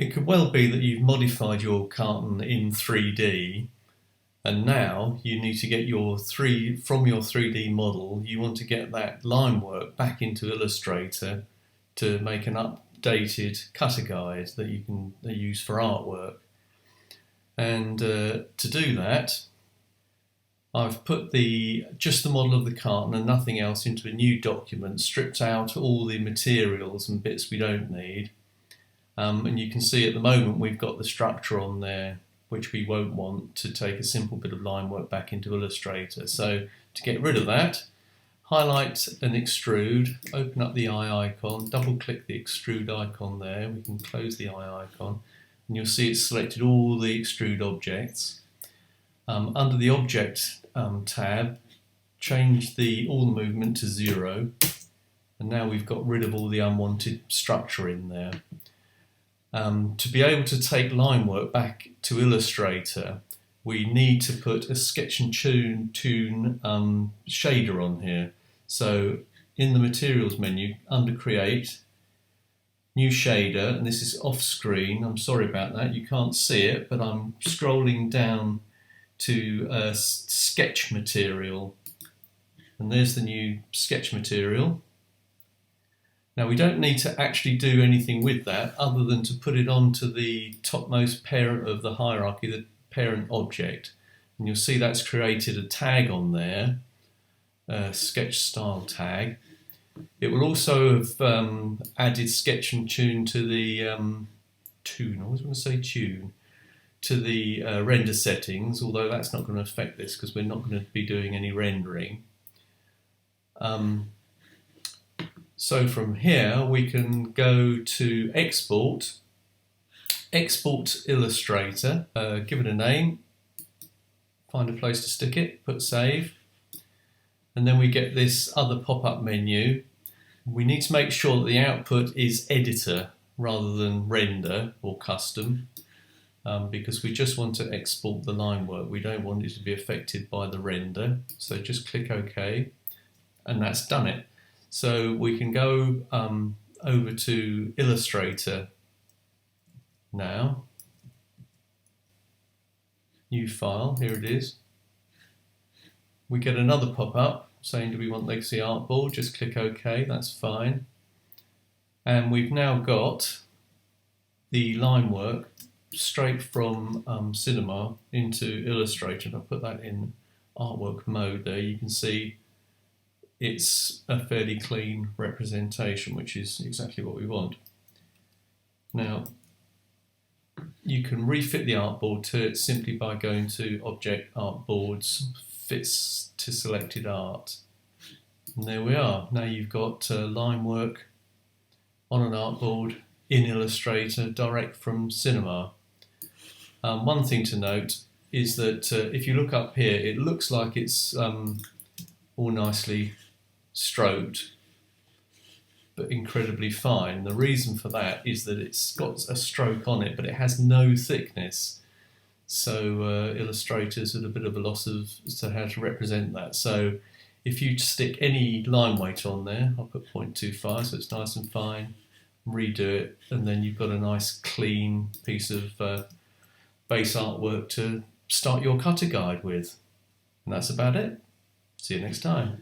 It could well be that you've modified your carton in 3D and now you need to get from your 3D model, you want to get that line work back into Illustrator to make an updated cutter guide that you can use for artwork. And to do that, I've put just the model of the carton and nothing else into a new document, stripped out all the materials and bits we don't need. And you can see at the moment we've got the structure on there, which we won't want to take a simple bit of line work back into Illustrator. So to get rid of that, highlight and extrude, open up the eye icon, double click the extrude icon there, we can close the eye icon, and you'll see it's selected all the extrude objects. Under the object tab, change all the movement to 0, and now we've got rid of all the unwanted structure in there. To be able to take line work back to Illustrator, we need to put a Sketch and Toon shader on here. So in the Materials menu, under Create, New Shader, and this is off screen, I'm sorry about that, you can't see it, but I'm scrolling down to Sketch Material, and there's the new Sketch Material. Now we don't need to actually do anything with that other than to put it onto the topmost parent of the hierarchy, the parent object. And you'll see that's created a tag on there, a sketch style tag. It will also have added Sketch and Toon to the Toon, I always want to say Toon, to the render settings, although that's not going to affect this because we're not going to be doing any rendering. So from here we can go to Export, Export Illustrator, give it a name, find a place to stick it, put Save, and then we get this other pop-up menu. We need to make sure that the output is Editor rather than Render or Custom, because we just want to export the line work. We don't want it to be affected by the render, so just click OK, and that's done it. So we can go over to Illustrator now, new file, here it is. We get another pop-up saying do we want legacy artboard, just click OK, that's fine. And we've now got the line work straight from Cinema into Illustrator. If I put that in artwork mode there, you can see it's a fairly clean representation, which is exactly what we want. Now, you can refit the artboard to it simply by going to Object, Artboards, Fits to Selected Art. And there we are. Now you've got line work on an artboard in Illustrator direct from Cinema. One thing to note is that if you look up here, it looks like it's all nicely stroked, but incredibly fine. The reason for that is that it's got a stroke on it, but it has no thickness. So Illustrator's at a bit of a loss as to how to represent that. So if you stick any line weight on there, I'll put 0.25 so it's nice and fine, redo it, and then you've got a nice clean piece of base artwork to start your cutter guide with. And that's about it. See you next time.